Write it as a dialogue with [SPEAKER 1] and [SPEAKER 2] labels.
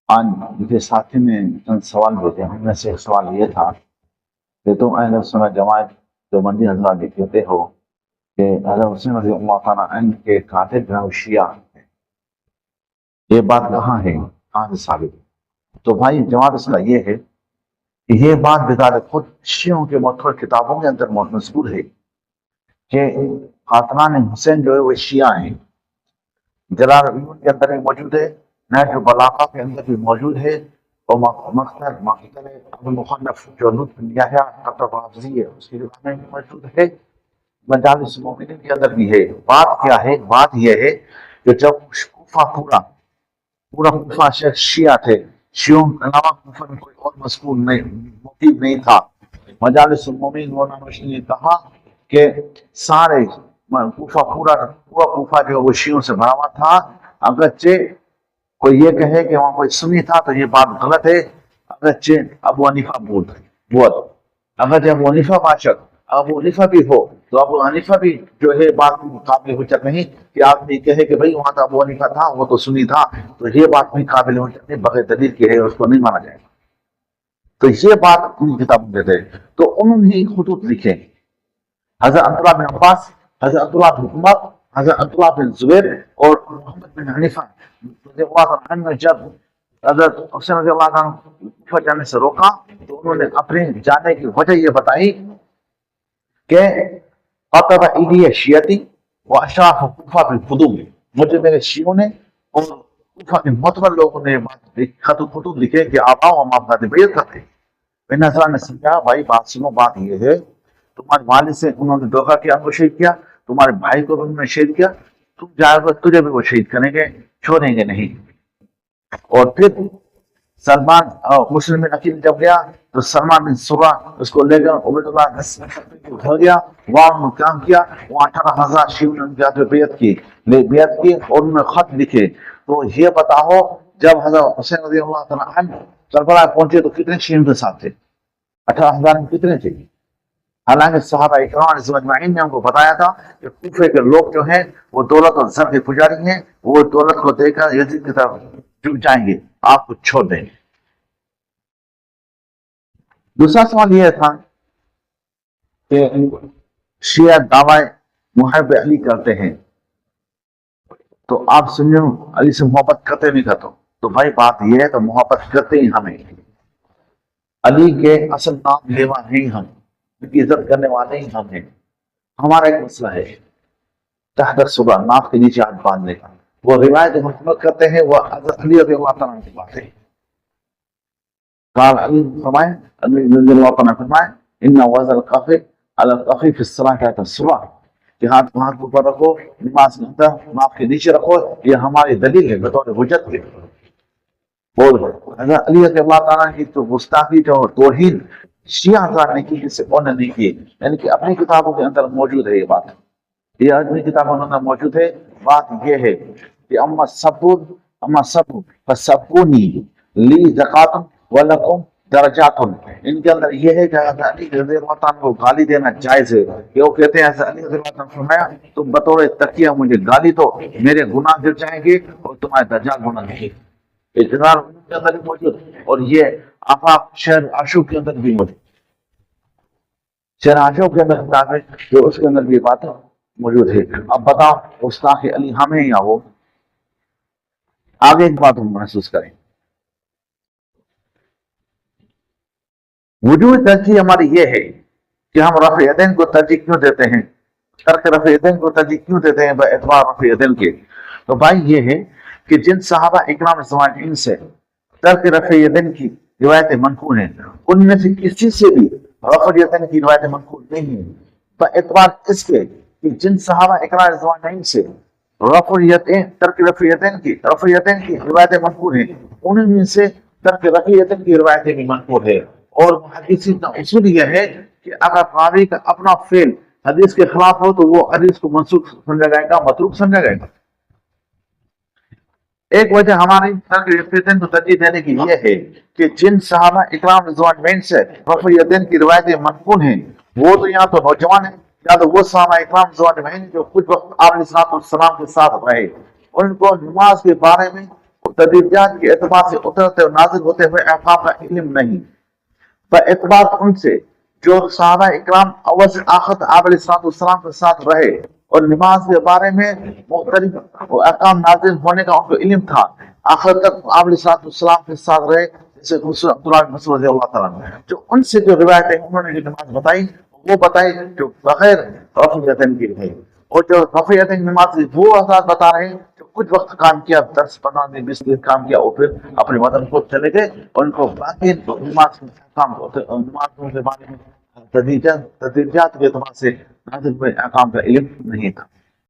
[SPEAKER 1] आज मुझे साथी ने चंद सवाल भेजे। उनमें से एक सवाल ये था कि तुम अहले सुन्नत जमात जो मंदी हजरात ये कहते हो कि हज़रत हुसैन रज़ियल्लाहु ताला अन्हु के कातिल जो है वो शिया हैं। ये बात कहाँ है, कहाँ से साबित है? तो भाई जवाब इसका ये है कि ये बात बिज़ात खुद शियों के मुख्तलिफ किताबों के अंदर मज़कूर है कि कातिलान हुसैन जो है वो शिया हैं। जलालुद्दीन के अंदर भी मौजूद है, नहज बलागा के अंदर भी मौजूद है, और मक़तल अबू मुख़न्नफ़ जो लुत्फ़ बिन याहया अत-तवाज़ी है उसकी रिवायत में भी मौजूद है, मजालिस मोमिनीन के अंदर भी है। बात क्या है? बात यह है कि जब कूफा पूरा पूरा कूफा शिया थे, शियों के अलावा कूफा में कोई और मज़कूर नहीं मुक़ीम नहीं था। मजालिस मोमिनीन मौलाना रोशनी ने कहा कि सारे कूफा पूरा पूरा कूफा जो है वो शियों से भरा हुआ था। अगरचे कोई ये कहे कि वहां कोई सुन्नी था तो ये बात गलत है। अगरचे अबू हनीफा बोल अगर अबू हनीफा बाशक अबू हनीफा भी हो तो अबू हनीफा भी जो है बात काबिल हुज्जत नहीं कि आदमी कहे कि भाई वहां तो अबू हनीफा था, वो तो सुन्नी था, तो ये बात भी काबिल हुज्जत नहीं, बगैर दलील के है, उसको नहीं माना जाएगा। तो ये बात उन किताबों में थे। तो उन्होंने ही खुतूत लिखे, हज़रत अब्दुल्लाह बिन अब्बास, हज़रत अब्दुल्लाह बिन उमर, हज़रत अब्दुल्लाह बिन जुबैर और मोहम्मद बिन हनीफा रज़ियल्लाहु अन्हु ने जब हज़रत हुसैन रज़ियल्लाहु अन्हु कूफा जाने से रोका तो उन्होंने अपने जाने की वजह ये बताई कि क़तअ इली शियती व अशराफ कूफा बिल-क़ुदूम, मुझे मेरे शियों ने और कूफा के मुतबर लोगों ने खतूत लिखे कि आप आओ, हम आपका बैत करते हैं। मैंने हज़रात ने समझा, भाई बात सुनो, बात ये है तुम्हारे वालिद से उन्होंने धोखा किया, उनको शहीद किया, तुम्हारे भाई को भी उन्होंने शहीद किया, तुम जाओगे तुझे भी वो शहीद करेंगे, छोड़ेंगे नहीं। और फिर सलमान मुस्लिम बिन अकील जब गया तो सलमान बिन सुरा उसको लेकर उबैदुल्लाह घर गया, वहां उन्होंने काम किया, वहां 18,000 शियों ने बेयत की और उन्होंने खत लिखे। तो ये बताओ जब हज़रत हुसैन रज़ियल्लाहु ताला अन्हु करबला पहुंचे तो कितने शियों के साथ थे? 18,000 में कितने थे? हालांकि सहाबा इकराम अजमईन ने हमको बताया था कि कूफे के लोग जो हैं वो दौलत और जर के पुजारी हैं, वो दौलत को देकर यजीद की तरफ झुक जाएंगे, आपको छोड़ देंगे। दूसरा सवाल यह था कि शिया दावा मुहब्ब अली करते हैं, तो आप सुनियो अली से मोहब्बत करते नहीं करते? तो भाई बात यह है, तो मोहब्बत करते ही हमें, अली के असल नाम लेवा नहीं हम, उनकी इज्जत करने वाले ही हम हैं। हमारा एक मसला है तहत सुबह नाक के नीचे हाथ बांधने का, वो रिवायत मुहम्मद करते हैं, वो अली रज़ियल्लाहु ताला की बात है। काल अली फरमाए, अली रज़ियल्लाहु ताला फरमाए, इन्ना वज़ल कफ़ी अला कफ़ी फिस सलाह सुबह, कि हाथ के ऊपर रखो, नमाज के अंदर नाक के नीचे रखो, ये हमारी दलील है बतौर हुज्जत के। बोल हज़रत अली रज़ियल्लाहु ताला की तो गुस्ताखी जो तौहीन शिया हज़रात ने की, जिससे उन्होंने नहीं की, यानी कि अपनी किताबों के अंदर मौजूद है ये बात, ये आदमी किताबों के अंदर मौजूद है। बात ये है कि अम्मा सबू फसब्बूनी ली ज़कातुन व लकुम दरजातुन, इनके अंदर ये है कि अली रज़ियल्लाहु ताला को गाली देना जायज़ है, कि वो कहते हैं अली रज़ियल्लाहु ताला ने फरमाया तुम बतौर तकिया मुझे गाली दो, मेरे गुनाह गिर जाएंगे और तुम्हारे दर्जात बुलंद होंगे। इजहार के अंदर भी मौजूद, और ये आफाक शहर आशूक के अंदर भी मौजूद, शहर आशूक के अंदर किताब है जो उसके अंदर भी बात मौजूद है। अब बताओ गुस्ताख अली हमें या वो? आगे एक बात हम महसूस करें, वजूद तरजीह हमारी ये है कि हम रफ़ यदैन को तरजीह क्यों देते हैं, तर्क रफ़ यदैन को तरजीह क्यों देते हैं एतबार रफ़ यदैन के? तो भाई ये है कि जिन सहाबा इकराम अजमईन से तर्क रफ़ यदैन की रिवायतें मनक़ूल हैं, उनमें से किसी से भी रफ़ यदैन की रिवायतें मनक़ूल नहीं है, तो एतबार इसके कि जिन सहाबा इकराम अजमईन से तर्क रफ़ यदैन की रिवायतें मनक़ूल हैं, उनमें से तर्क रफ़ यदैन की रिवायतें भी मनक़ूल है। और मुहद्दिसीन का उसूल यह है कि अगर रावी का अपना फेल हदीस के खिलाफ हो तो वो हदीस को मनसूख समझा जाएगा, मतरूक समझा जाएगा। एक वजह हमारी तर्क को तरजीह देने की यह है कि जिन सहाबा इकराम रिज़वान से रफ़ यदैन की रिवायतें मनक़ूल हैं, वो तो या तो नौजवान है या तो वो सहाबा इकराम रिज़वान जो कुछ वक्त आप अलैहिस्सलाम के साथ रहे, उनको नमाज के बारे में تدریجات کے اعتبار سے اترتے اور نازل ہوتے ہوئے احکام کا علم نہیں، اعتبار ان سے جو صحابہ اکرام اول سے آخر تک آپ علیہ السلام کے ساتھ رہے اور نماز کے بارے میں مختلف احکام نازل ہونے کا ان کو علم تھا، آخر تک آپ علیہ السلام کے ساتھ رہے، جیسے عبداللہ بن مسعود رضی اللہ تعالیٰ عنہ، جو ان سے جو روایتیں انہوں نے جو نماز بتائی وہ بتائی جو بغیر رفعیتین کی ہے، اور جو رفعیتین نماز وہ حضرات بتا رہے ہیں جو کچھ وقت کام کیا، 10 15 دن 20 دن کام کیا اور پھر اپنے وطن کو چلے گئے، اور ان کو باقی نماز کے بارے میں تدریجات کے اعتبار سے نازل ہوئے احکام کا علم نہیں تھا۔